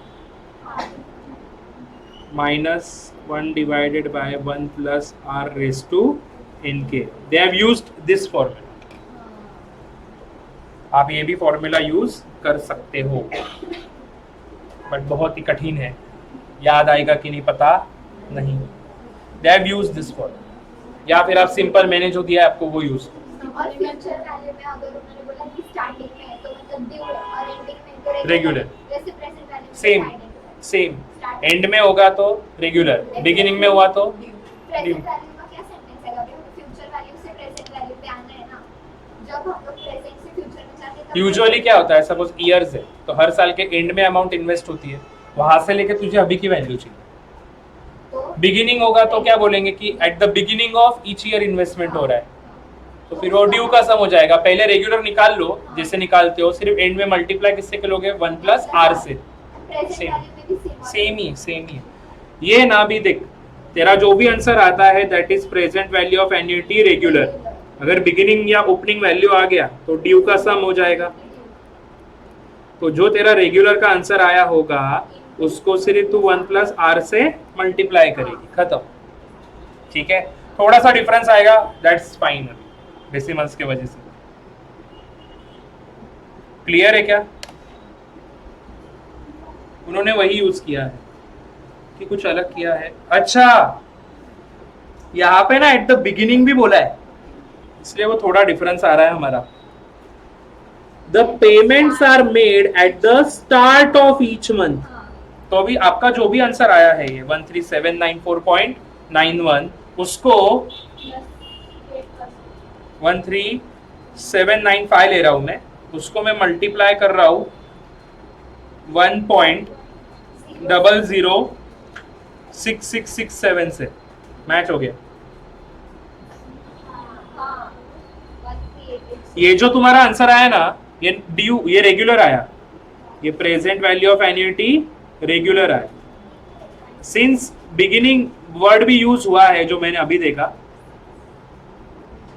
-1 divided by 1 plus R raise to N के। They have used this formula, आप ये भी फॉर्मूला यूज कर सकते हो, बट बहुत ही कठिन है, याद आएगा कि नहीं पता नहीं। दे हैव यूज्ड दिस फॉर्मूला, या फिर आप सिंपल मैंने जो दिया है आपको वो यूज करो। और फ्यूचर वैल्यू में अगर उन्होंने बोला कि स्टार्टिंग में है तो मतलब ड्यू और एंडिंग में तो रेगुलर, जैसे प्रेजेंट वैल्यू सेम एंड में होगा तो रेगुलर, बिगिनिंग में हुआ तो प्रेजेंट वैल्यू का क्या सेंटेंस है, अभी फ्यूचर वैल्यू से प्रेजेंट वैल्यू पे आना है ना, जब हम लोग प्रेजेंट से फ्यूचर में जाते हैं यूजुअली क्या होता है, सपोज ईयर्स है तो हर साल के एंड में अमाउंट इन्वेस्ट होती है, वहां से लेके तुझे अभी की वैल्यू चाहिए। बिगिनिंग होगा तो क्या बोलेंगे कि at the beginning of each year investment हो रहा है, तो फिर वो ड्यू का सम हो जाएगा। पहले रेगुलर निकाल लो जैसे निकालते हो, सिर्फ एंड में मल्टीप्लाई किससे करोगे, 1 प्लस आर से, सेम ही। ये ना भी देख, तेरा जो भी आंसर आता है that is present value of annuity regular, अगर बिगिनिंग या ओपनिंग वैल्यू आ गया तो ड्यू का सम हो जाएगा। तो जो तेरा रेगुलर का आंसर आया होगा उसको सिर्फ तू 1+r से मल्टीप्लाई करेगी, खत्म। ठीक है, थोड़ा सा डिफरेंस आएगा, दैट्स फाइन, डेसिमल्स के वजह से। क्लियर है क्या? उन्होंने वही यूज किया है कि कुछ अलग किया है। अच्छा, यहाँ पे ना एट द बिगिनिंग भी बोला है, इसलिए वो थोड़ा डिफरेंस आ रहा है हमारा। The payments are made at the start of each month. तो अभी आपका जो भी आंसर आया है ये 13794.91, उसको 13795 ले रहा हूं मैं, उसको मैं मल्टीप्लाई कर रहा हूं 1.006667 से। मैच हो गया। ये जो तुम्हारा आंसर आया ना, ये ड्यू, ये रेगुलर आया, ये present value of annuity regular आया। सिंस बिगिनिंग वर्ड भी यूज हुआ है जो मैंने अभी देखा,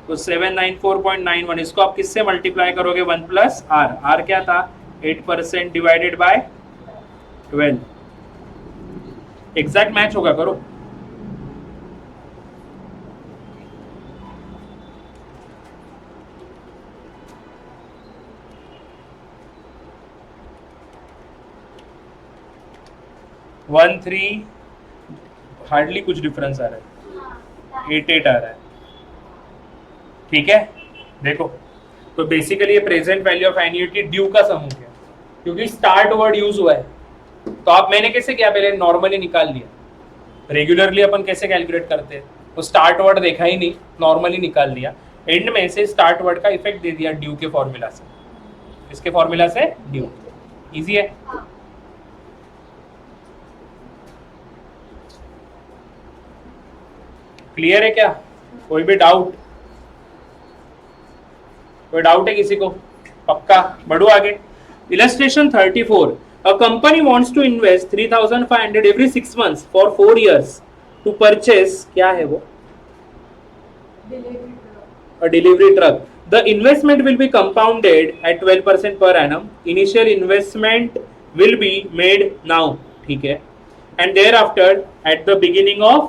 तो 794.91, इसको आप किससे मल्टीप्लाई करोगे? 1+r। r क्या था? 8% डिवाइडेड बाय 12। एग्जैक्ट मैच होगा, करो। वन थ्री हार्डली कुछ डिफरेंस आ रहा है, 88 आ रहा है। ठीक है, देखो, तो बेसिकली ये present value of annuity due का सम हो गया, क्योंकि स्टार्ट वर्ड यूज हुआ है। तो आप, मैंने कैसे किया, पहले नॉर्मली निकाल लिया। रेगुलरली अपन कैसे कैलकुलेट करते हैं, तो स्टार्ट वर्ड देखा ही नहीं, नॉर्मली निकाल लिया, एंड में से स्टार्ट वर्ड का इफेक्ट दे दिया ड्यू के फॉर्मूला से। इसके फॉर्मूला से ड्यू। इजी है। क्लियर है क्या? कोई भी डाउट? कोई डाउट है किसी को? पक्का? बढ़ो आगे। Illustration 34। A company wants to invest 3,500 every 6 months for 4 years to purchase, क्या है वो? A delivery truck. The investment will be compounded at 12% per annum. Initial investment will be made now, ठीक है? And thereafter at the beginning of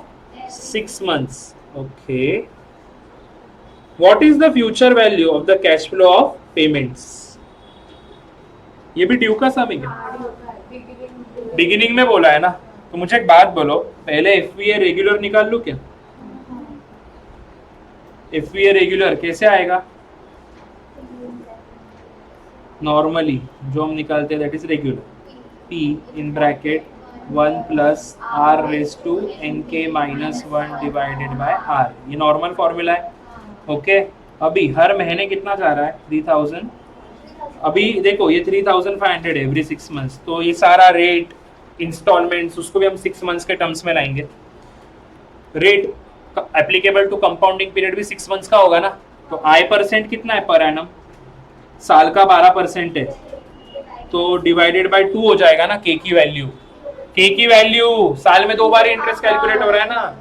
6 months. Okay. What is the future value of the cash flow of payments? ये भी due का सम है क्या? Beginning में बोला है ना। तो मुझे एक बात बोलो, पहले एफवीए रेगुलर निकाल लूं क्या? एफवीए रेगुलर कैसे आएगा? नॉर्मली जो हम निकालते हैं दैट इज रेगुलर, P इन bracket 1+r⁻n k-1 divided by r। ये नॉर्मल फॉर्मूला है। ओके, अभी हर महीने कितना जा रहा है? 3000। अभी देखो ये 3,500 है एवरी 6 मंथ्स, तो ये सारा रेट, इंस्टॉलमेंट्स, उसको भी हम 6 मंथ्स के टर्म्स में लाएंगे। Rate applicable to compounding period भी 6 मंथ्स का होगा ना। तो आई परसेंट कितना है पर एनम? साल का 12% है, तो डिवाइडेड बाय 2 हो जाएगा ना। के की वैल्यू, के की वैल्यू साल में 2 बार इंटरेस्ट कैलकुलेट हो रहा है ना।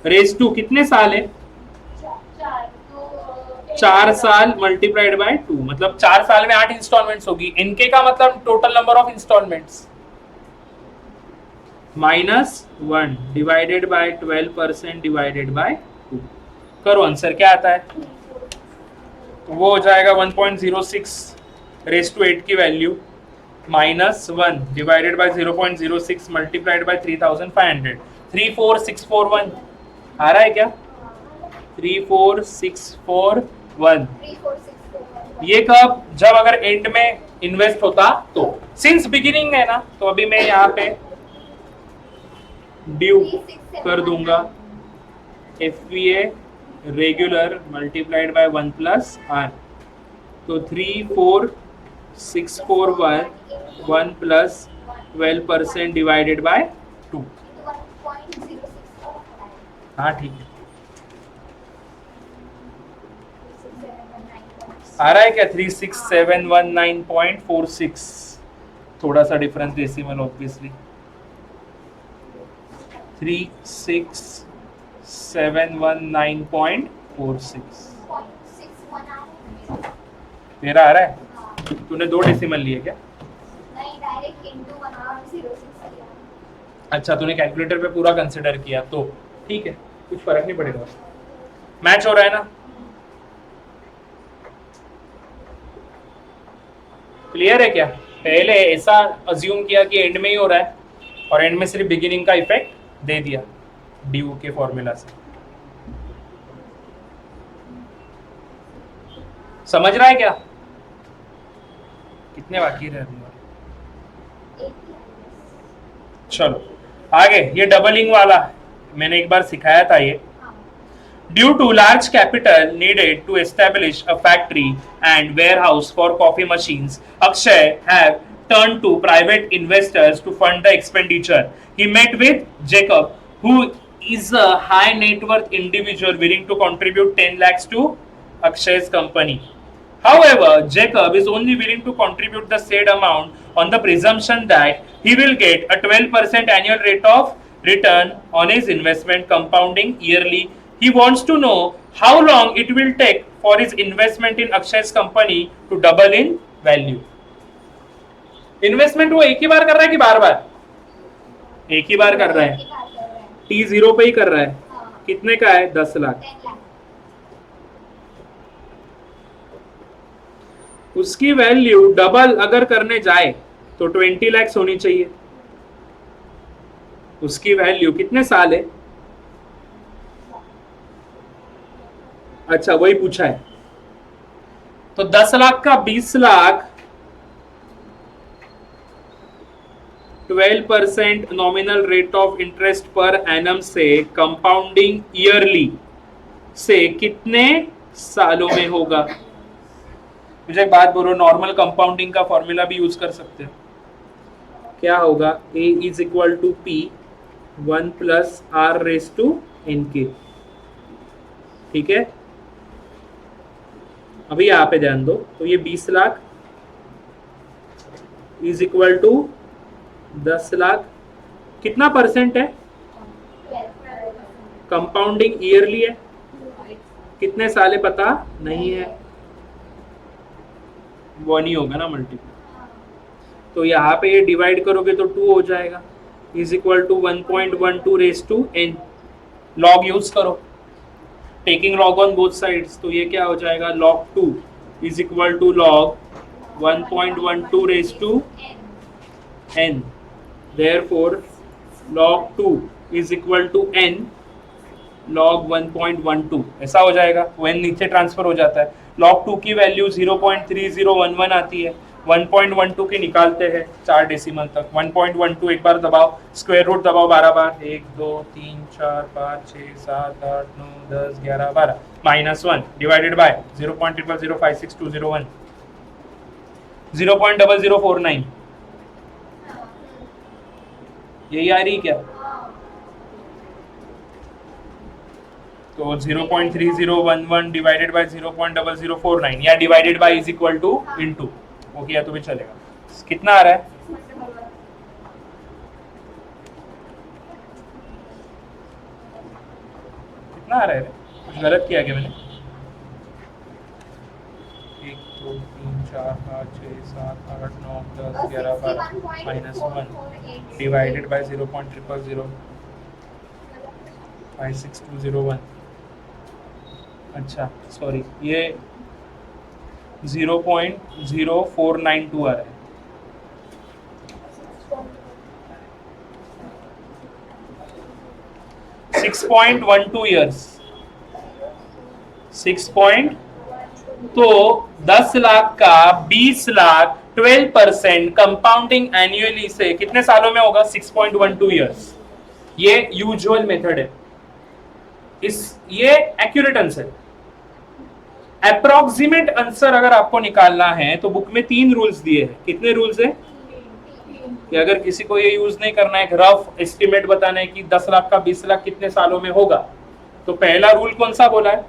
रेस टू कितने साल है? 4 साल मल्टीप्लाइड बाय 2, मतलब 4 साल में 8 इंस्टॉलमेंट्स होगी। इनके का मतलब total number of instalments -1 divided by 12% divided by 2। करो आंसर क्या आता है? तो वो हो जाएगा 1.06 रेस टू 8 की value -1 divided bye 0.06 multiplied by 3,500। 34641 आ रहा है क्या? 34641। ये कब? जब अगर एंड में इन्वेस्ट होता तो। सिंस बिगिनिंग है ना, तो अभी मैं यहाँ पे ड्यू कर दूंगा एफवीए रेगुलर मल्टीप्लाइड बाय 1+r। तो 34641 1+12% डिवाइडेड बाय 2। हाँ ठीक है, आ रहा है क्या? 36719.46। थोड़ा सा डिफरेंस डेसिमल ऑब्वियसली। 36719.46 मेरा आ रहा है। तूने 2 डेसिमल लिए क्या? नहीं, डायरेक्ट इनटू 106 किया। अच्छा, तूने कैलकुलेटर पे पूरा कंसिडर किया तो ठीक है, कुछ फर्क नहीं पड़ेगा। मैच हो रहा है ना? क्लियर है क्या? पहले ऐसा अज्यूम किया कि एंड में ही हो रहा है और एंड में सिर्फ बिगिनिंग का इफेक्ट दे दिया ड्यू के फॉर्मूला से। समझ रहा है क्या? कितने बाकी रह गए? चलो आगे, ये डबलिंग वाला मैंने एक बार सिखाया था ये। Due to large capital needed to establish a factory and warehouse for coffee machines, Akshay have turned to private investors to fund the expenditure. He met with Jacob, who is a high net worth individual willing to contribute 10 lakhs to Akshay's company. However, Jacob is only willing to contribute the said amount on the presumption that he will get a 12% annual rate of return on his investment, compounding yearly. He wants to know how long it will take for his investment in Akshay's company to double in value. Investment वो एक ही बार कर रहा है कि बार बार? एक ही बार कर रहा है। T0 पे ही कर रहा है। कितने का है? 10 लाख। 10 लाख। उसकी वैल्यू डबल अगर करने जाए तो 20 लाख होनी चाहिए। उसकी वैल्यू कितने साल है? अच्छा, वही पूछा है। तो 10 लाख का 20 lakh 12% nominal rate of interest पर एनम से कंपाउंडिंग ईयरली से कितने सालों में होगा? मुझे एक बात बोलो, नॉर्मल कंपाउंडिंग का फॉर्मूला भी यूज कर सकते हो। क्या होगा? A is equal to P 1 plus R raise to NK। ठीक है, अभी यहाँ पे ध्यान दो। तो ये 20 lakh is equal to 10 lakh, कितना परसेंट है? कंपाउंडिंग ईयरली है, कितने साल है पता नहीं है, वो नहीं होगा ना मल्टीपल। तो यहाँ पे ये डिवाइड करोगे तो 2 हो जाएगा, is equal to 1.12 raise to n। Log use करो, taking log on both sides, तो ये क्या हो जाएगा? log 2 is equal to log 1.12 raise to n। Therefore log 2 is equal to n log 1.12, ऐसा हो जाएगा। वो n नीचे ट्रांसफर हो जाता है। log 2 की वैल्यू 0.3011 आती है, 1.12 की निकालते हैं 4 डेसिमल तक। 1.12 एक बार दबाओ, स्क्वायर रूट दबाओ 12 बार, 1 2 3 4 5 6 7 8 9 10 11 12 -1 डिवाइडेड बाय 0.00056201 0.0049। यही आ रही क्या? तो 0.3011 डिवाइडेड बाय 0.0049 या divided by is equal to into, वो किया तो भी चलेगा। कितना आ रहा है? कितना आ रहा है? कुछ गलत किया क्या मैंने? 1 2 3 4 5 6 7 8 9 10 11 12 -1 डिवाइडेड बाय 0.00056201। अच्छा सॉरी, ये 0.0492 आ रहा है। Six 6.12 years. 6 तो 10 लाख का 20 लाख 12% कंपाउंडिंग एनुअली से कितने सालों में होगा? 6.12 ईयर्स। ये यूजुअल मेथड है, ये एक्यूरेट आंसर। अप्रोक्सीमेट आंसर अगर आपको निकालना है तो बुक में 3 रूल्स दिए हैं। कितने रूल्स है? कि अगर किसी को ये यूज नहीं करना है, एक रफ एस्टिमेट बताना है कि 10 लाख का 20 लाख कितने सालों में होगा, तो पहला रूल कौन सा बोला है?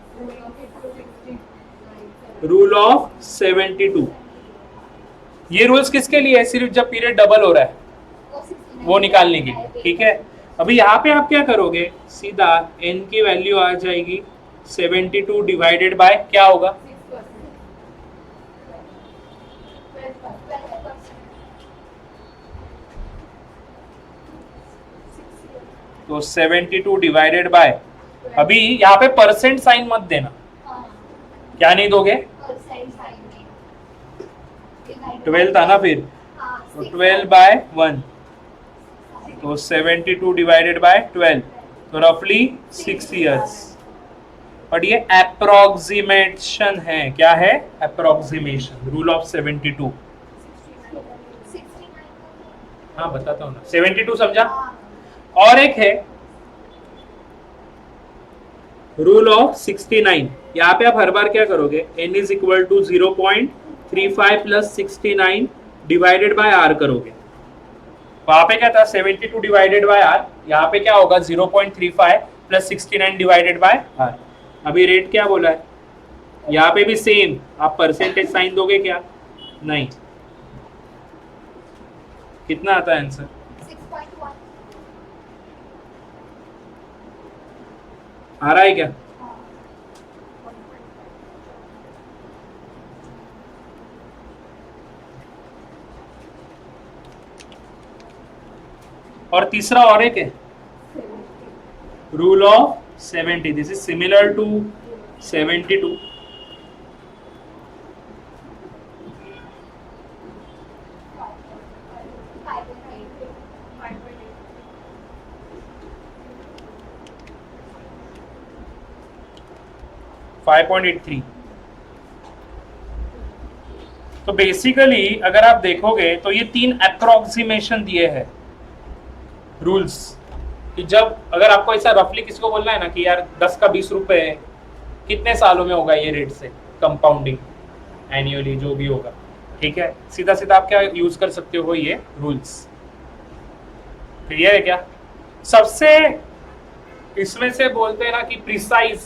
Rule of 72। ये रूल्स किसके लिए है? सिर्फ जब पीरियड डबल हो रहा है वो निकालने के लिए। ठीक है, अभी यहाँ पे आप क्या करोगे? सीधा n की वैल्यू आ जाएगी 72 डिवाइडेड बाय क्या होगा? तो 72 डिवाइडेड बाय, अभी यहाँ पे परसेंट साइन मत देना, हाँ, क्या नहीं दोगे, परसेंट साइन में divided 12 था ना फिर, हाँ, तो 6 12 बाय 1, तो 72 डिवाइडेड बाय 12, तो रफली 6 इयर्स। और ये अप्रोक्सीमेशन है, क्या है, अप्रोक्सीमेशन, रूल ऑफ 72। 69 हाँ बताता हूँ ना, 72 समझा। हाँ, और एक है रूल ऑफ 69, यहाँ पे आप हर बार क्या करोगे, n is equal to 0.35 plus 69 divided by r करोगे। वहां पे क्या था, 72 डिवाइडेड बाय r, यहाँ पे क्या होगा 0.35 प्लस 69 डिवाइडेड बाय r। अभी रेट क्या बोला है, यहाँ पे भी सेम, आप परसेंटेज साइन दोगे क्या, नहीं, कितना आता है आंसर, 6.1 आ रहा है क्या, हाँ, और तीसरा और एक है rule of 70, this is similar to 72। Five 5.83। तो बेसिकली अगर आप देखोगे तो ये 3 अप्रोक्सीमेशन दिए हैं रूल्स, कि जब अगर आपको ऐसा रफली किसी को बोलना है ना कि यार 10 का 20 रुपए कितने सालों में होगा ये रेट से कंपाउंडिंग, एनुअली जो भी होगा, ठीक है, सीधा सीधा आप क्या यूज कर सकते हो, ये रूल्स। क्लियर है क्या, सबसे इसमें से बोलते हैं ना कि प्रिसाइज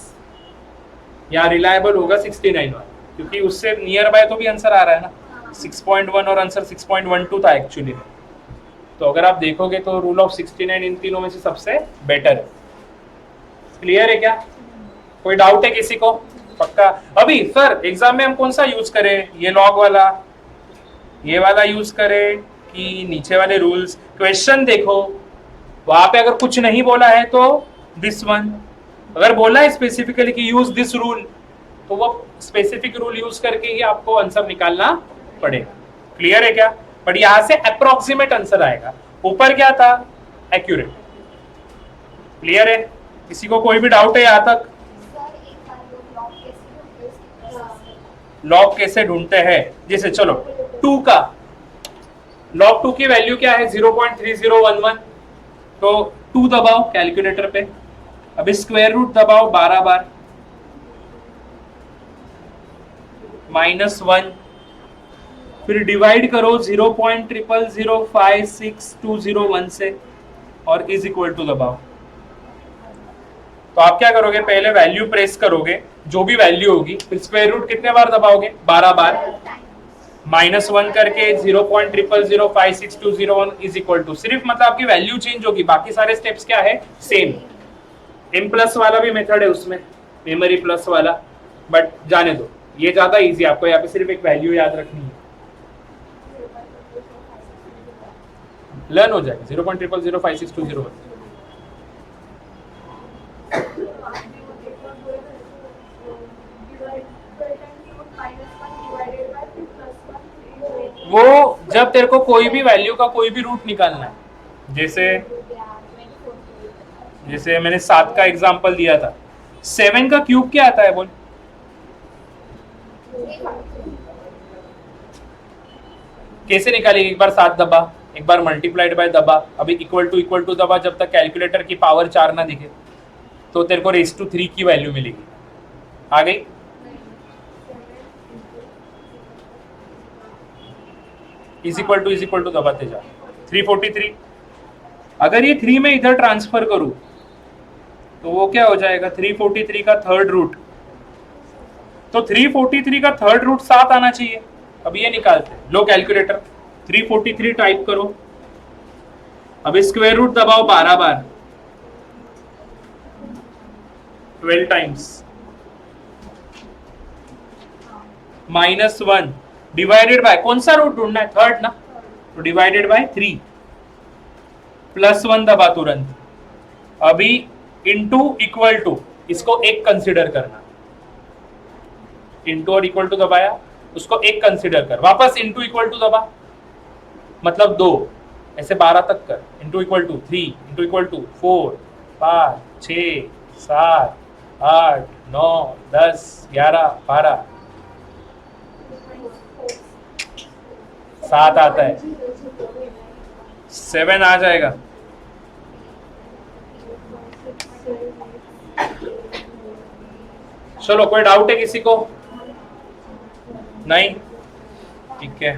या रिलायबल होगा 69 वाला, क्योंकि उससे नियर बाय तो भी आंसर आ रहा है ना, 6.1 और आंसर 6.12 था एक्चुअली में। तो अगर आप देखोगे तो रूल ऑफ 69 इन तीनों में से सबसे बेटर है। क्लियर है क्या, कोई डाउट है किसी को, पक्का। अभी सर एग्जाम में हम कौन सा यूज करें, ये लॉग वाला, ये वाला यूज करें कि नीचे वाले रूल्स, क्वेश्चन देखो, वहां पे अगर कुछ नहीं बोला है तो दिस वन, अगर बोला है स्पेसिफिकली कि यूज दिस रूल, तो वो स्पेसिफिक रूल यूज करके ही आपको आंसर निकालना पड़ेगा। क्लियर है क्या, बट यहां से अप्रोक्सीमेट आंसर आएगा, ऊपर क्या था, एक्यूरेट। क्लियर है, किसी को कोई भी डाउट है यहां तक, सर एक बार वो लॉग कैसे ढूंढते हैं उसकी प्रोसेस। लॉग कैसे ढूंढते हैं, जैसे चलो 2 का लॉग 2 की वैल्यू क्या है 0.3011, तो 2 दबाओ कैलकुलेटर पे, अभी स्क्वायर रूट दबाओ 12 बार, -1, फिर डिवाइड करो 0.00056201 से और इज इक्वल टू दबाओ। तो आप क्या करोगे, पहले वैल्यू प्रेस करोगे जो भी वैल्यू होगी, फिर स्क्वायर रूट कितने बार दबाओगे, 12 बार, -1 करके 0.00056201 इज इक्वल टू, सिर्फ मतलब आपकी वैल्यू चेंज होगी, बाकी सारे स्टेप्स क्या है सेम। M प्लस वाला भी मेथड है उसमें, मेमोरी प्लस वाला, बट जाने दो, ये ज्यादा इजी, आपको यहाँ पे सिर्फ एक वैल्यू याद रखनी है, लर्न हो जाएगा 0.00056201। वो जब तेरे को कोई भी वैल्यू का कोई भी रूट निकालना है, जैसे मैंने 7 का एग्जांपल दिया था, 7 का क्यूब क्या आता है बोल, कैसे निकालेगी, एक बार 7 दबा, एक बार मल्टीप्लाइड बाय दबा, अभी इक्वल टू दबा, जब तक कैलकुलेटर की पावर 4 ना दिखे तो तेरे को रेज़ टू 3 की वैल्यू मिलेगी, आ गई। इज इक्वल टू दबाते जा, 343, अगर ये 3 में इधर ट्रांसफर करूं तो वो क्या हो जाएगा, 343 का थर्ड रूट, तो 343 का थर्ड रूट 7 आना चाहिए। अब ये निकालते हैं, लो कैलकुलेटर, 343 टाइप करो, अब स्क्वायर रूट दबाओ 12 बार, 12 टाइम्स, -1 डिवाइडेड बाय, कौन सा रूट ढूंढना है, थर्ड ना, तो डिवाइडेड बाय 3, +1 दबा तुरंत, अभी इनटू इक्वल टू, इसको एक कंसिडर करना, इनटू और इक्वल टू दबाया, उसको एक कंसिडर कर, वापस इनटू इक्वल टू दबा, मतलब 2, ऐसे 12 तक कर, into equal to 3, into equal to 4, 5, 6, 7, 8, 9, 10, 11, 12, 7 आता है, 7 आ जाएगा। चलो कोई डाउट है किसी को? नहीं, ठीक है।